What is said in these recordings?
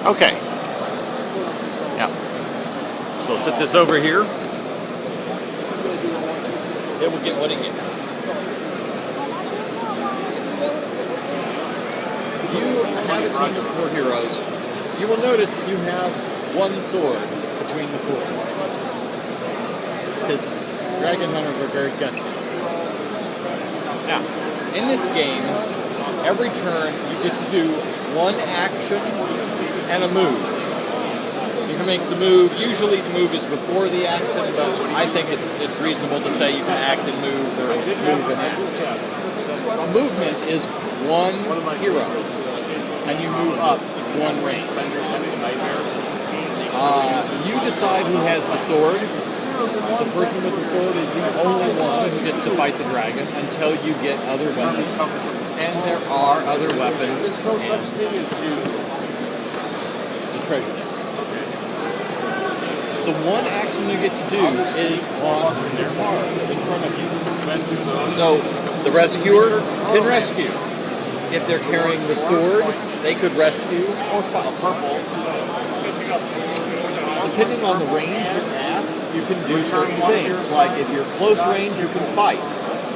Okay. Yeah. So set this over here. It will get what it gets. You have a team of 4 heroes. You will notice you have 1 sword between the 4. Because dragon hunters are very gutsy. Now, in this game, every turn you get to do 1 action and a move. You can make the move. Usually the move is before the action, but I think it's reasonable to say you can act and move, or move and act. A movement is 1 hero, and you move up 1 range. You decide who has the sword. The person with the sword is the only one who gets to fight the dragon until you get other weapons. And there are other weapons in the treasure deck. The 1 action you get to do is on the cards in front of you. So the rescuer can rescue. If they're carrying the sword, they could rescue or fight. Depending on the range you're at, you can do certain things. Like if you're close range, you can fight.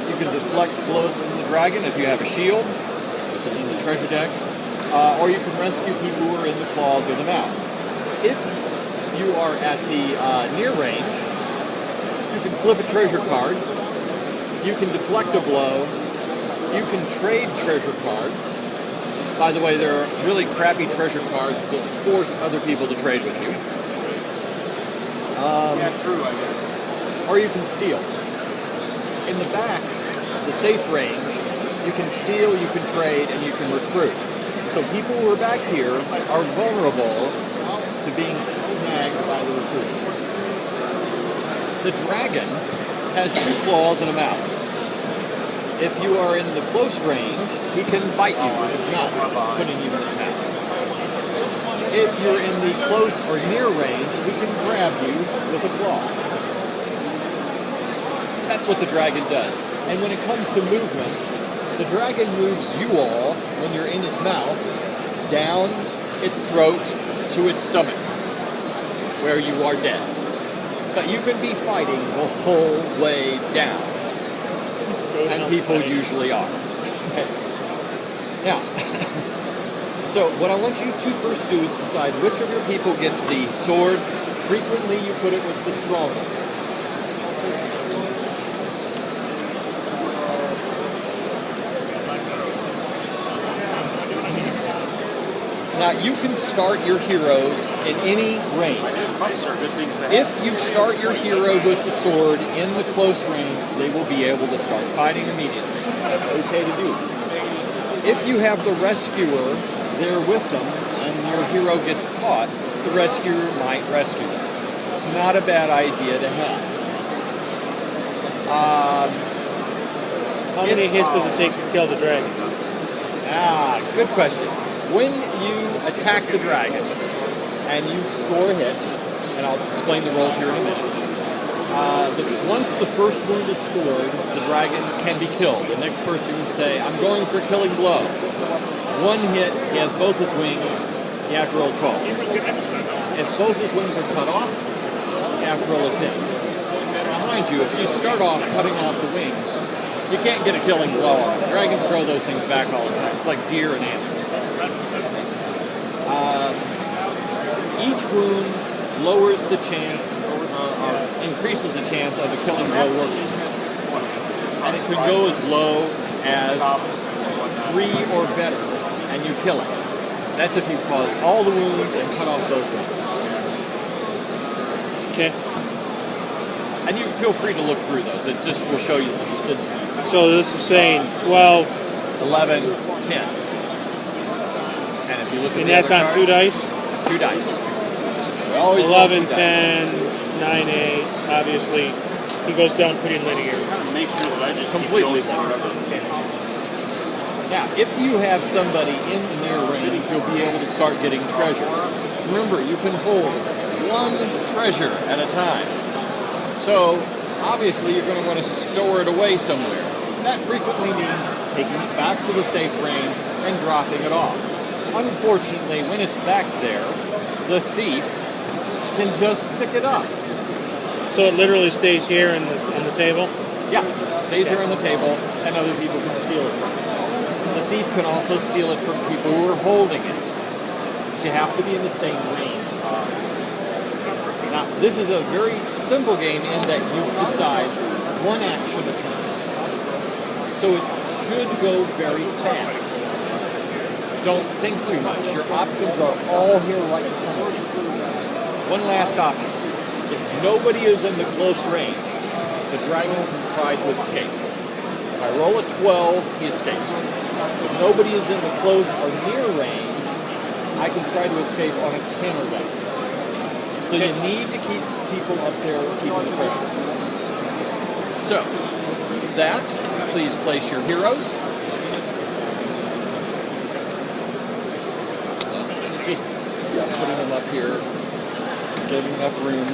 You can deflect blows from the dragon if you have a shield, which is in the treasure deck, or you can rescue people who are in the claws or the mouth. If you are at the near range, you can flip a treasure card, you can deflect a blow, you can trade treasure cards. By the way, there are really crappy treasure cards that force other people to trade with you. Yeah, true, I guess. Or you can steal. In the back, the safe range, you can steal, you can trade, and you can recruit. So people who are back here are vulnerable to being snagged by the recruit. The dragon has 2 claws and a mouth. If you are in the close range, he can bite you with his mouth, putting you in his mouth. If you're in the close or near range, he can grab you with a claw. That's what the dragon does. And when it comes to movement, the dragon moves you all, when you're in his mouth, down its throat to its stomach, where you are dead. But you can be fighting the whole way down. And people usually are. Now, so what I want you to first do is decide which of your people gets the sword. Frequently you put it with the strong one. Now you can start your heroes in any range. If you start your hero with the sword in the close range, they will be able to start fighting immediately. That's okay to do. If you have the rescuer there with them and your hero gets caught, the rescuer might rescue them. It's not a bad idea to have. How many hits does it take to kill the dragon? Good question. When you attack the dragon and you score a hit, and I'll explain the rolls here in a minute, once the first wound is scored, the dragon can be killed. The next person can say, I'm going for killing blow. 1 hit, he has both his wings, you have to roll 12. If both his wings are cut off, you have to roll a 10. Now mind you, if you start off cutting off the wings, you can't get a killing blow on them. Dragons grow those things back all the time. It's like deer and antlers. Each wound lowers the chance, increases the chance of a killing blow working. And it could go as low as 3 or better, and you kill it. That's if you cause all the wounds and cut off both wings. Okay. And you feel free to look through those. It just will show you. So this is saying 12, 11, 10. And if you look at and that's on cards, 2 dice? 2 dice. We always 11, 2 dice. 10, 9, 8. Obviously, he goes down pretty linear. Make sure that I just Completely linear. Now, if you have somebody in the near range, you'll be able to start getting treasures. Remember, you can hold 1 treasure at a time. So, obviously, you're going to want to store it away somewhere. That frequently means taking it back to the safe range and dropping it off. Unfortunately, when it's back there, the thief can just pick it up. So it literally stays here on the table? Yeah, stays here on the table, and other people can steal it from it. The thief can also steal it from people who are holding it. But you have to be in the same range. Now, this is a very simple game in that you decide one action a turn. So it should go very fast. Don't think too much. Your options are all here right in front of you. One last option. If nobody is in the close range, the dragon can try to escape. If I roll a 12, he escapes. If nobody is in the close or near range, I can try to escape on a 10 or better. So you need to keep people up there keeping the pressure. So, that, please place your heroes. Just putting them up here, giving enough room.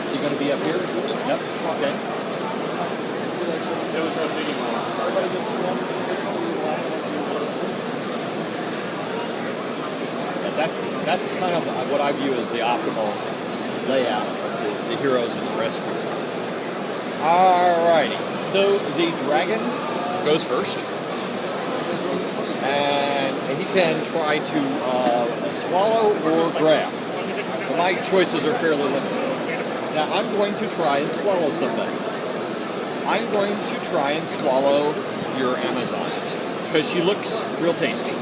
Is he going to be up here? Yep. Okay. There was no big one. That's kind of what I view as the optimal layout of the heroes and the rescuers. Alrighty, so the dragon goes first, and he can try to swallow or grab. So my choices are fairly limited. Now I'm going to try and swallow somebody. I'm going to try and swallow your Amazon, because she looks real tasty.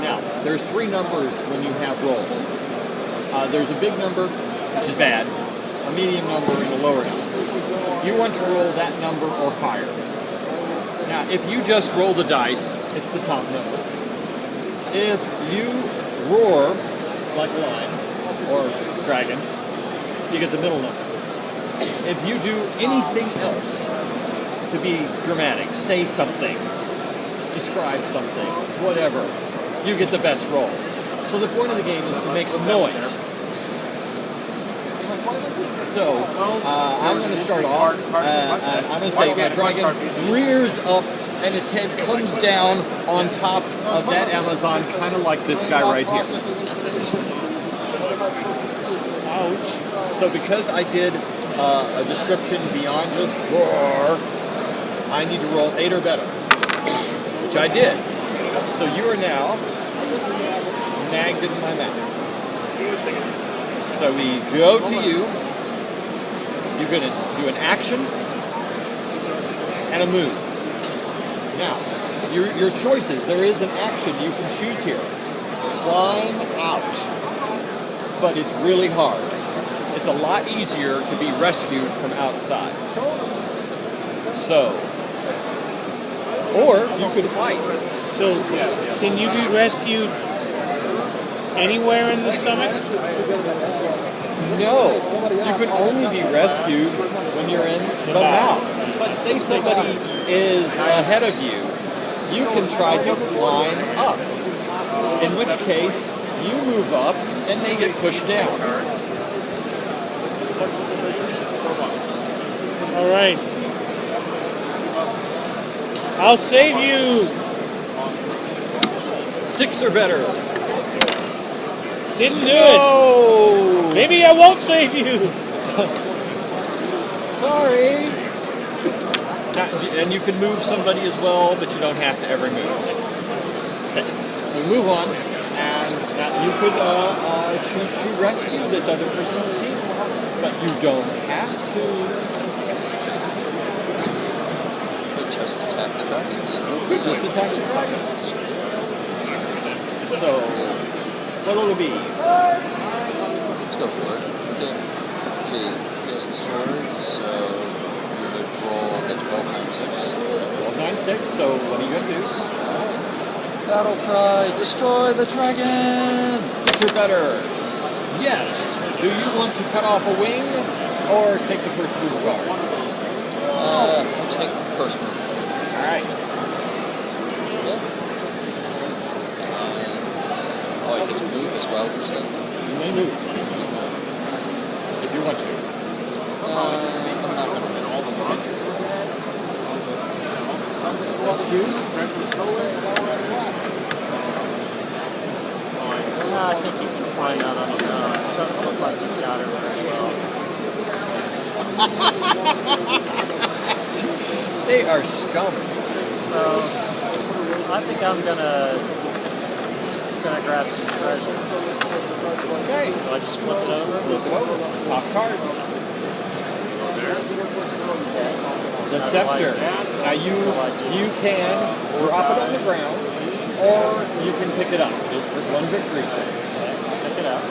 Now, there's 3 numbers when you have rolls. There's a big number, which is bad, a medium number, and a lower number. You want to roll that number or higher. Now, if you just roll the dice, it's the top number. If you roar like a lion or dragon, you get the middle number. If you do anything else to be dramatic, say something, describe something, whatever, you get the best roll. So the point of the game is to make some noise. So I'm going to start off, and I'm going to say the dragon rears up and its head comes down on top of that Amazon, kind of like this guy right here. Ouch. So because I did a description beyond just roar, I need to roll 8 or better, which I did. So you are now snagged in my mouth. So we go to you. You're going to do an action and a move. Now, your choices. There is an action you can choose here. Climb out. But it's really hard. It's a lot easier to be rescued from outside. So, or you could fight. So, can you be rescued anywhere in the stomach? No, you can only be rescued when you're in the mouth. But say somebody is ahead of you, you can try to climb up. In which case, you move up and they get pushed down. All right. I'll save you. 6 or better. Didn't do it. Maybe I won't save you. Sorry. And you can move somebody as well, but you don't have to ever move. Okay. So move on, and you could choose to rescue this other person's team, but you don't have to. Just attack the dragon. You just attack the dragon. So, what'll it be? Let's go for it. Okay. Let's see. Here's the sword, so we would roll the 12, 9, 6. 12, 9, 6, so what are you going to do? Battle cry, destroy the dragon! 6 or better. Yes. Do you want to cut off a wing, or take the first move guard? I'll take the first move. Alright. I get to move as well, you said? You may move. If you want to. I'm not going to move. Rescue. I think you can find out on his own. It doesn't look like you got it very well. They are scum. So I think I'm gonna grab some treasure. Okay. So I just flip it over. Flip it over. Top card. The How do scepter. I- Now you can drop it on the ground, or you can pick it up. There's one victory. Pick it up.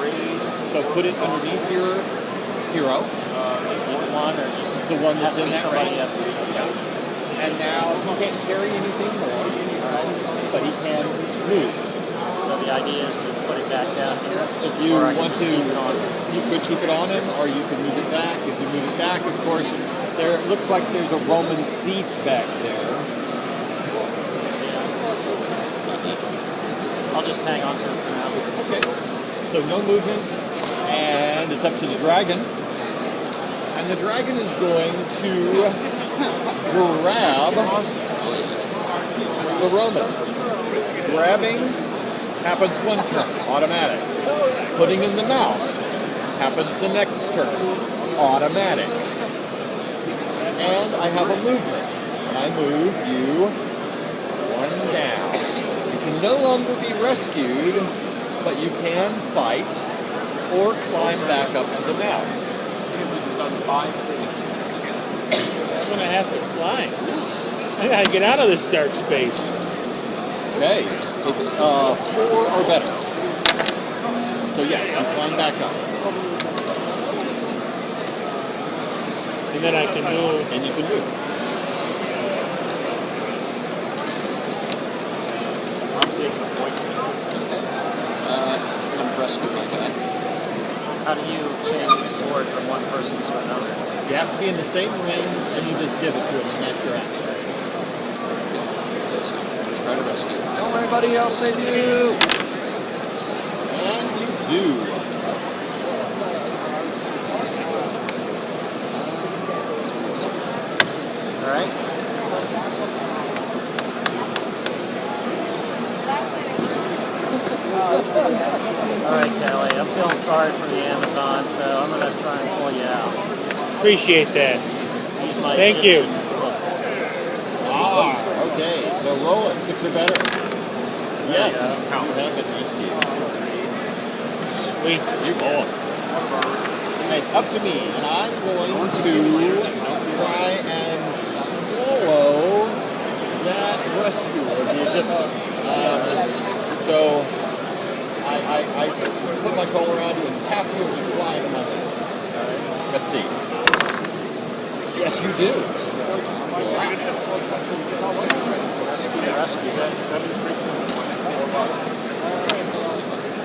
So put it underneath your hero. Either one or just The one that's has to in be that somebody range. up. And now he can't carry anything more, but he can move. So the idea is to put it back down here. If you or I can want just to, keep it on. you could keep it on him, or you could move it back. If you move it back, of course, there it looks like there's a Roman thief back there. I'll just hang on to it for now. Okay. So no movement, and it's up to the dragon. And the dragon is going to grab the Roman. Grabbing happens one turn, automatic. Putting in the mouth happens the next turn, automatic. And I have a movement. I move you one down. You can no longer be rescued, but you can fight or climb back up to the mouth. I'm gonna have to climb. I gotta get out of this dark space. Okay, it's 4 or better. So yes, you climb back up. And then I can move. And you can move. I'm taking a point. I'm rescuing my guy. How do you change the sword from one person to another? You have to be in the same range, and you just give it to him, and that's your action. Try to rescue. Don't worry, buddy, I'll save you. And you do. All right. All right, Kelly. I'm feeling sorry for the Amazon, so I'm going to try and pull you out. Appreciate that. Use my Thank you. Egyptian hook. Okay, so roll it, 6 or better. Yes, you you have been rescued. Sweet. You roll. Okay, it's up to me, and I'm going to try and swallow that rescuer, the Egyptian. So I put my collar around you and tap you and you fly into my head. Let's see. Yes, you do.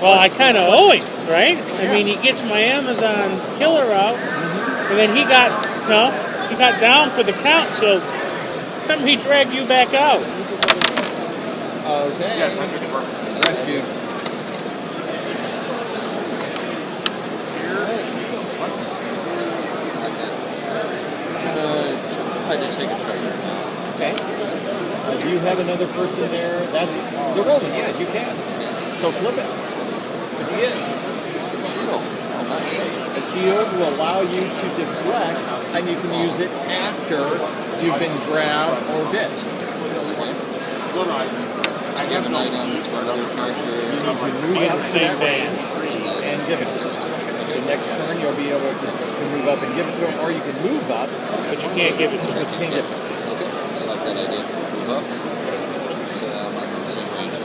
Well, I kind of owe him, right? I mean, he gets my Amazon killer out, and then he got down for the count. So let me drag you back out. Okay. Yes, rescued. I did take a treasure. Okay. Do you have another person there? That's the Roman. Yes, you can. So flip it. What'd you get? Shield. Oh, nice. A shield will allow you to deflect, and you can use it after you've been grabbed or bit. I have an item to another character. You need to move Be in up the to same that range band. and give it to him. So next turn you'll be able to move up and give it to him, or you can move up, But you can't give it to but him. you can't give it to him. Okay. I like that idea. Move up. So I'm not in the same range as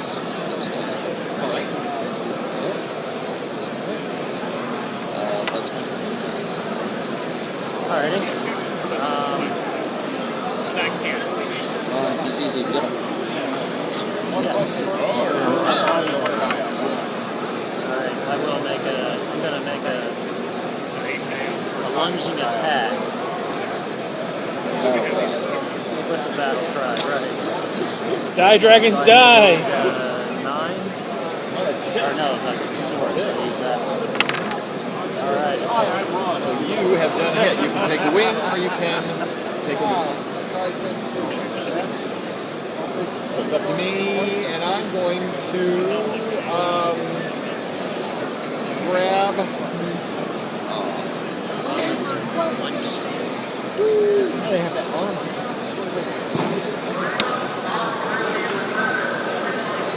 those guys. All right. That's my turn. Alrighty. He's easy to get him. Alright, I will I'm gonna make a lunging attack with the battle cry, right? Die, dragons, die! 9? Or no, like the sword, so use that one. Alright. So you have done hit. You can take a wing, or you can take a move. up to me, and I'm going to grab. How do they have that armor?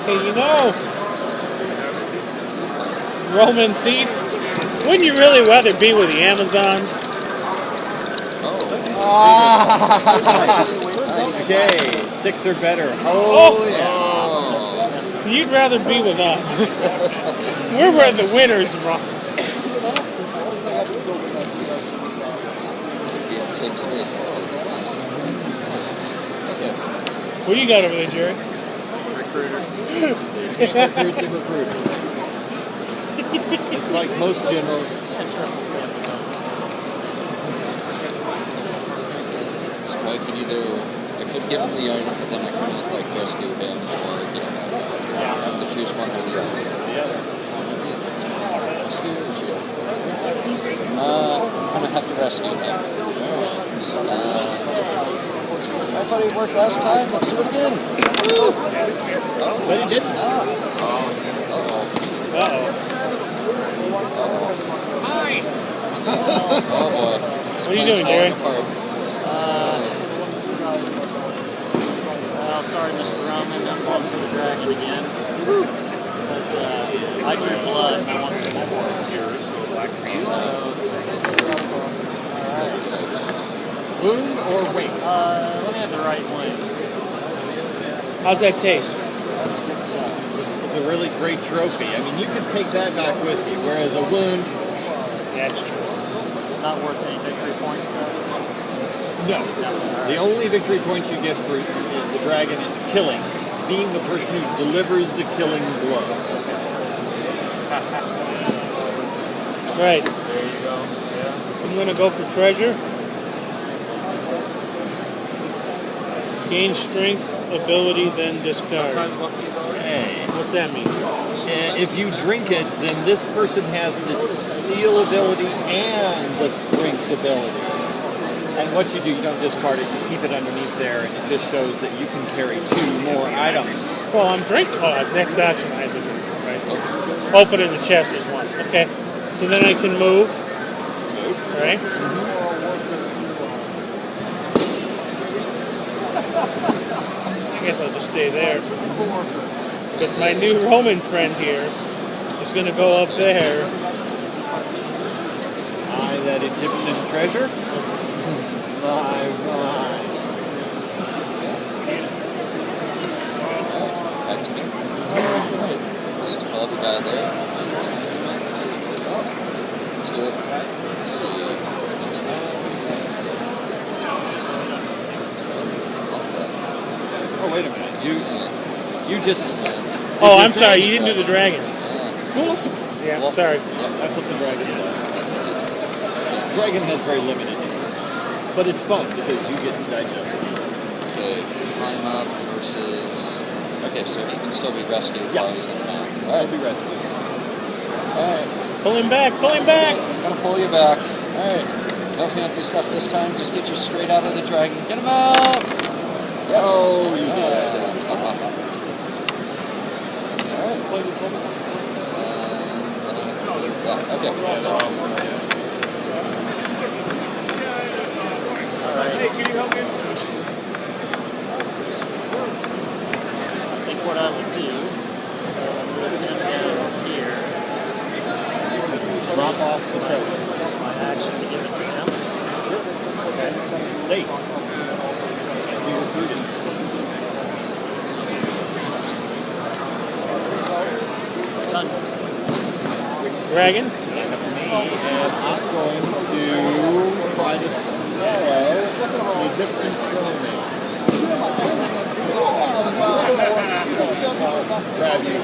Hey, you know, Roman thief, wouldn't you really rather be with the Amazons? Okay, 6 or better. Oh, yeah. You'd rather be with us. We're where the winners run. Same space. Okay. What do you got over there, Jerry? Recruiter. Can't recruit the recruiter. It's like most generals. So I could either, I could give him the item, but then I could just like rescue him, or you know, I have to choose one or the other. Rescue or shield? I'm gonna have to rescue him. I thought it worked last time. Let's do it again. But it didn't. Hi. Oh boy. What are you doing, Jerry? Well, sorry, Mr. Roman. I'm going for the dragon again. Because I drew blood and I want some more. So 6. Wound or weight? Let me have the right one. How's that taste? That's good stuff. It's a really great trophy. I mean, you can take that back with you, whereas a wound, That's true. It's not worth any victory points, though. no. The only victory points you get for the dragon is killing, being the person who delivers the killing blow. Right. There you go. Yeah. I'm going to go for treasure. Gain strength, ability, then discard. Hey. What's that mean? If you drink it, then this person has the steal ability and the strength ability. And what you do, you don't discard it, you keep it underneath there, and it just shows that you can carry 2 more items. Well, I'm drinking. Oh, next action I have to drink. Right. Open in the chest is 1. Okay. So then I can move. Right? I guess I'll just stay there. But my new Roman friend here is going to go up there. Aye, that Egyptian treasure. My. Back to me. Alright. Still have a guy there. Let's do it. Let's see. Oh, wait a minute. You just. Oh, I'm sorry. You didn't do the dragon. Yeah, Well, sorry. That's what the dragon does. Dragon has very limited choice. But it's fun because you get to digest it. Okay, climb up versus. Okay, so he can still be rescued while he's in the mount. Alright, be rescued. Alright. Pull him back. Pull him back. I'm gonna pull you back. Alright. No fancy stuff this time. Just get you straight out of the dragon. Get him out! Yes. Oh, you did. Alright. Yeah, okay. Alright. Hey, can you help me? I think what I would do is I would move him down here. Drop off the treasure. Use my action to give it to him. Sure. Okay. It's safe. And be recruited. Done. Dragon. And I'm going to try to swallow the Egyptian stone. Grab you.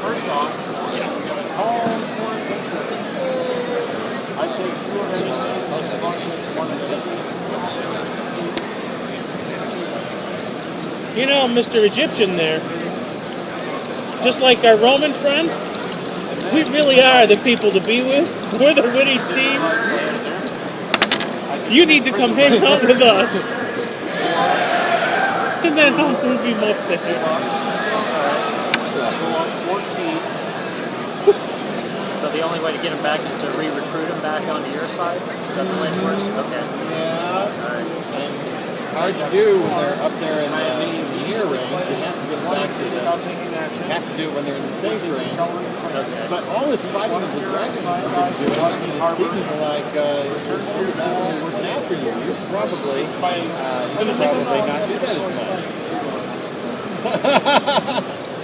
First off, yes. I take 2 of enemies. You know, Mr. Egyptian there, just like our Roman friend, we really are the people to be with. We're the winning team. You need to come hang out with us. And then I'll move him up there. So 14. So the only way to get him back is to re-recruit him back onto your side? Is that the way it works? Okay. Yeah. Alright. And hard to do when they're up there in the near range. You have to get them back to the. You have to do it when they're in the safe range. Okay. But all this fighting with the dragons you've been doing, it's seeming like it's sort of not really working out for you. You should probably not do that as much. I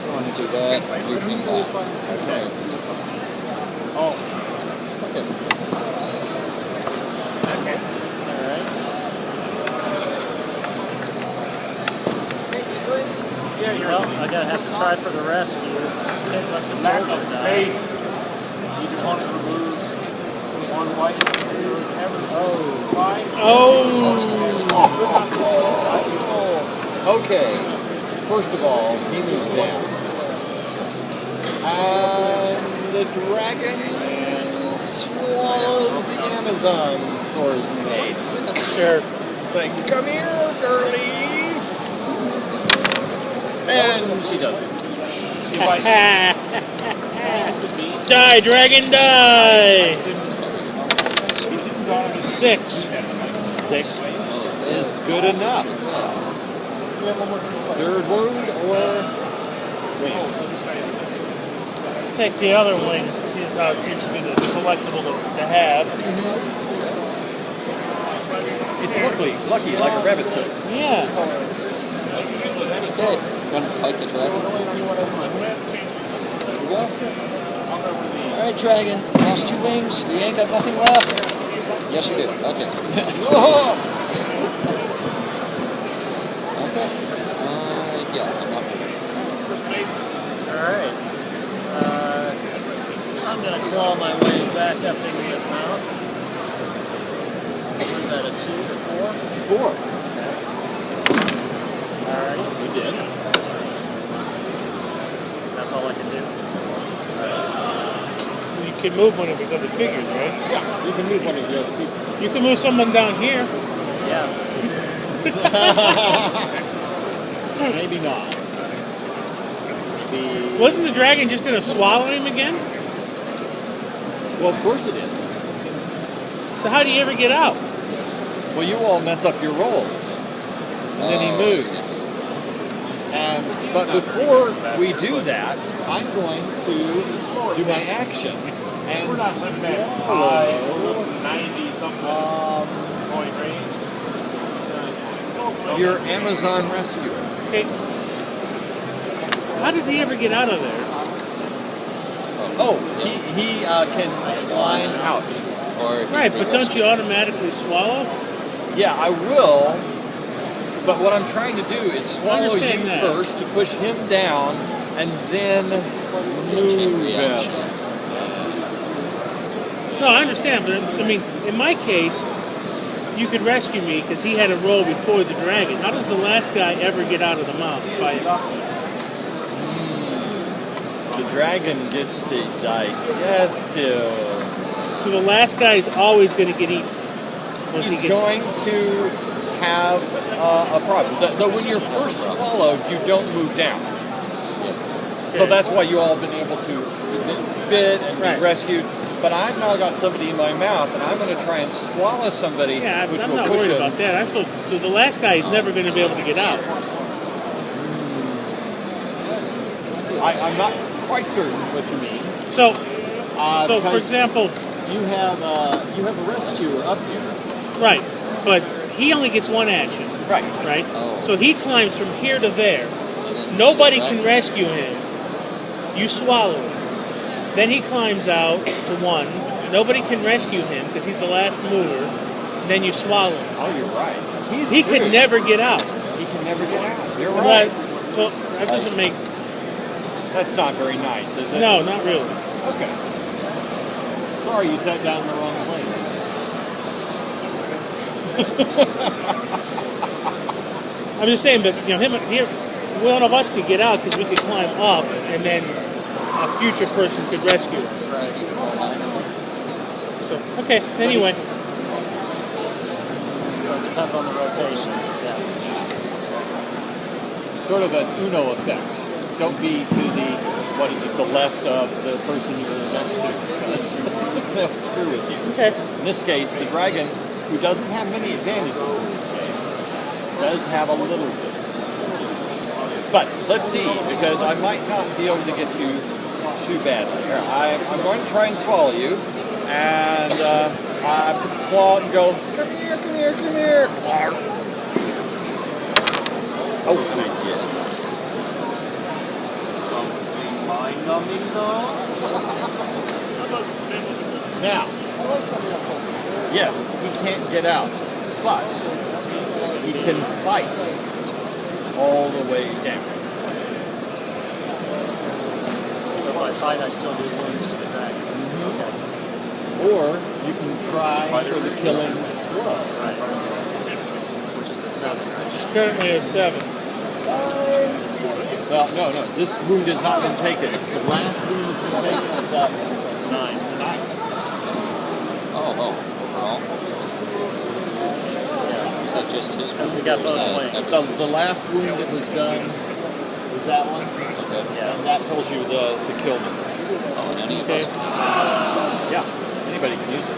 want to do that. Move him back. Okay. Oh. Okay. Alright. Well, I gotta have to try for the rescue. Can't let the soldier die. Each opponent removes one white. Oh. Okay. First of all, he moves down. And the dragon swallows the Amazon sword maid. Sure. Saying, "Come here, girlie." And she doesn't. Die, dragon, die! 6. 6 is good enough. Third wound or wing? Take the other wing. See how it seems to be the collectible to have. It's lucky like a rabbit's foot. Yeah. Okay. Gonna fight the dragon. Here we go. Alright, dragon. Lost 2 wings. You ain't got nothing left. Yes, you do. Okay. Okay. Yeah, I'm not moving. Alright. I'm gonna claw my way back up into his mouth. Was that a 2 or 4? 4. Alright. You did. That's all I can do. You can move one of his other figures, right? Yeah, you can move one of the other people. You can move someone down here. Yeah. Maybe not. Wasn't the dragon just going to swallow him again? Well, of course it is. So how do you ever get out? Well, you all mess up your rolls. And then he moves. But before we do that, I'm going to do my action. And We're not living at 90 something point range. your Amazon rescuer. Okay. How does he ever get out of there? Oh, he can climb out. Or Right, but don't you automatically swallow? Yeah, I will. But what I'm trying to do is swallow you understand that. first to push him down, and then move him. No, I understand, but I mean, in my case, you could rescue me because he had a roll before the dragon. How does the last guy ever get out of the mouth? The dragon gets to digest him. So the last guy is always going to get eaten. Once He's he gets going to have a problem. Though when you're first swallowed, you don't move down. So that's why you all have been able to bit and be rescued. But I've now got somebody in my mouth, and I'm going to try and swallow somebody. Yeah, which I'm will not push worried him. about that. So the last guy is never going to be able to get out. I'm not quite certain what you mean. So for because example, you have a rescuer up here. right, but he only gets one action, Right. right? Oh. So he climbs from here to there. Nobody can rescue him. You swallow him. Then he climbs out to 1. Nobody can rescue him because he's the last mover. Then you swallow him. Oh, you're right. He can never get out. He can never get out. You're right. So that doesn't make... That's not very nice, is it? No, not really. Okay. Sorry, you sat down in the wrong place. I'm just saying, but one of us could get out because we could climb up, and then a future person could rescue us. So, okay, anyway. So it depends on the rotation. Yeah. sort of an Uno effect. Don't be to the, what is it, the left of the person you're next to, because they'll screw with you. Okay. In this case, the dragon, who doesn't have many advantages in this game, does have a little bit. But let's see, because I might not be able to get you too badly. Here, I'm going to try and swallow you, and I put the claw and go, come here, come here, come here. Oh, and I did. Something mind-numbing though. Now, yes, he can't get out, but he can fight all the way down. So if I fight, I still do wounds to the dragon. Okay. Or you can try for the killing blow. Right. Which is a 7, right? It's currently a 7. Well, no, this wound has not been taken. The last wound that's been taken is that one. So it's 9. Oh, overall? Yeah. Is that just his Because we wound, got or is both that- wings. that's- The last wound that was done was that one. Okay. Yeah. And that tells you to kill them. Oh, and any of Okay. us can use that. Yeah, anybody can use it.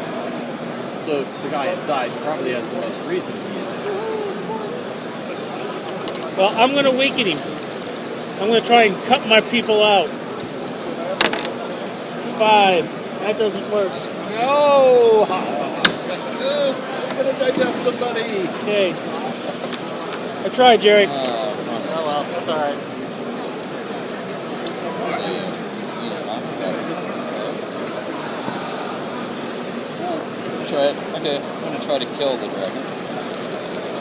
So the guy inside probably has the most reason to use it. Well, I'm going to weaken him. I'm going to try and cut my people out. 5. That doesn't work. No! I'm gonna digest somebody. Okay. I tried, Jerry. Oh well, that's alright. Try it. Okay, I'm gonna try to kill the dragon.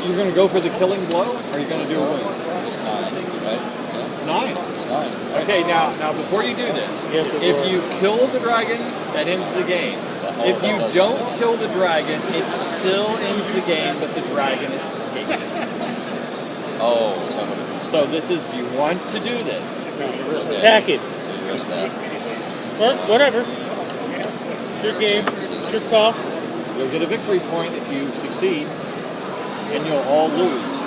You're gonna go for the killing blow, or are you gonna do a wound? It's 9, right? Yeah, It's 9. it's 9. Right? Okay, now before you do this, You have to if roll. you kill the dragon, that ends the game. If you don't kill the dragon, it still ends the game, but the dragon escapes. Oh, is that what it is? So this is, do you want to do this? Attack it. So you risk that. Well, whatever. It's your game. It's your call. You'll get a victory point if you succeed, and you'll all lose.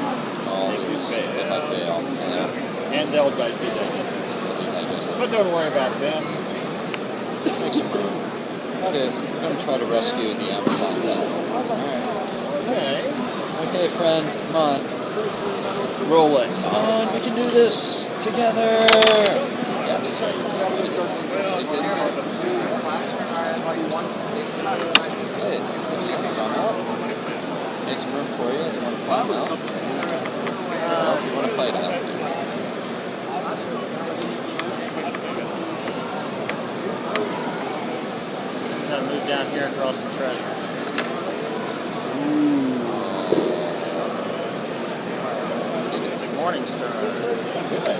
I'll If you lose fail. if I fail. Yeah. And they'll be digested. But don't worry about them. Just make some room. Okay, so we're gonna try to rescue the Amazon then. Okay. Okay, friend, come on. Roll it. Come on, we can do this together. Yes. Hey, Amazon up. Make some room for you if you want to climb out. Or if you want to fight out. I'm gonna move down here and draw some treasure. It's a morning star.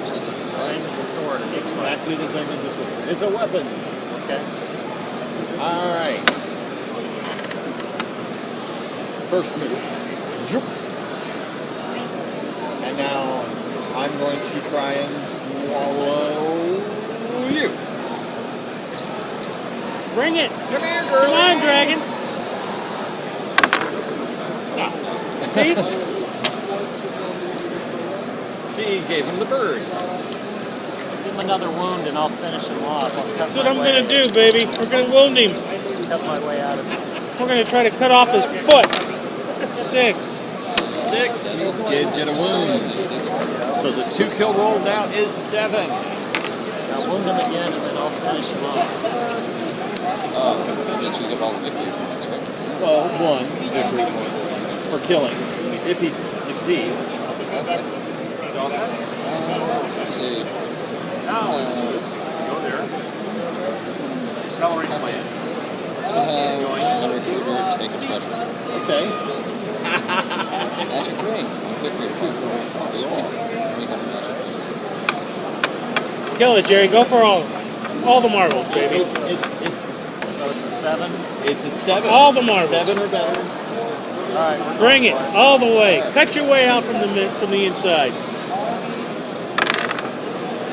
Just the same as the sword, it looks like. Exactly the same as this one. It's a weapon. Okay. All right. First move. Zoop. And now I'm going to try and swallow you. Bring it. Come here, girl. Come on, dragon. See? She gave him the bird. Give him another wound and I'll finish him off. I'll cut That's my what I'm way- going to do, baby. We're going to wound him. Cut my way out of this. We're going to try to cut off his foot. 6. 6. You did get a wound. So the 2 kill roll now is 7. Now wound him again and then I'll finish him off. Oh, that means you get all the victory points, right? Well, 1 victory point for killing. If he succeeds. Okay. Let's see. Now let's go there. Accelerate plan. I have a recruiter take a treasure. Okay. Magic ring. Victory point. Sweet. We have a magic ring. Kill it, Jerry. Go for all the marbles, baby. So it's a 7. It's a 7. All the marbles. 7 or better. Alright. Bring it all the way. Cut your way out from the inside.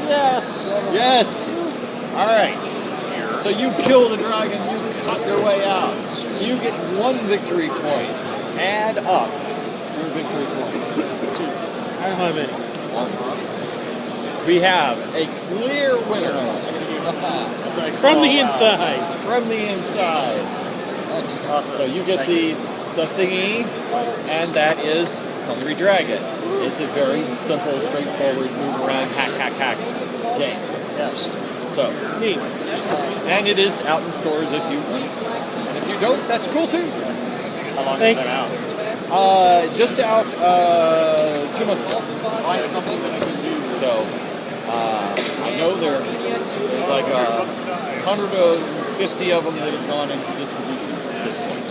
Yes! Yes. All right. So you kill the dragon. You cut their way out. You get 1 victory point. Add up your victory points. I don't have any. we have a clear winner From the inside. from the inside. Awesome. So you get the thingy, and that is Hungry Dragon. It's a very simple, straightforward, move around, hack game. Yes. So, Neat. and it is out in stores if you want it. And if you don't, that's cool too. How long has it been out? Just out 2 months ago. Find something that I can do. So, I know there's like 150 of them that have gone into distribution at this point.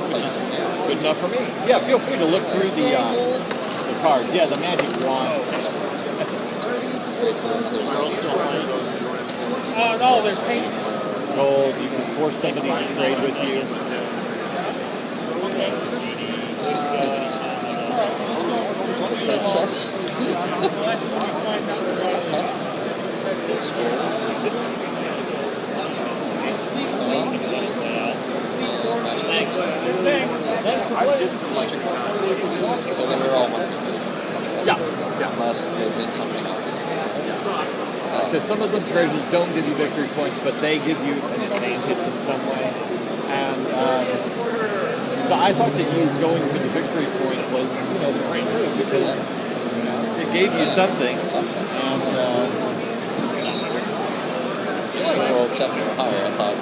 Which is good enough for me. Yeah, feel free to look through the cards. Yeah, the magic wand. That's it. Girls still playing. No, they're painted. Gold, you can force somebody to trade with you. Success. Thanks. So they were all one. Yeah. Unless they did something else. Because some of the treasures don't give you victory points, but they give you an advantage in some way. And so I thought that you going for the victory point was, the right move because it gave you something. And Just to roll 7 or higher, I thought,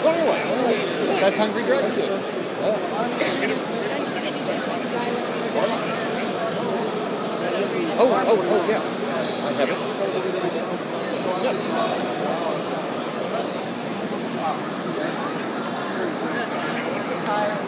well, anyway, that's Hungry Dragon. Oh, yeah. I have it. Yes. Tired.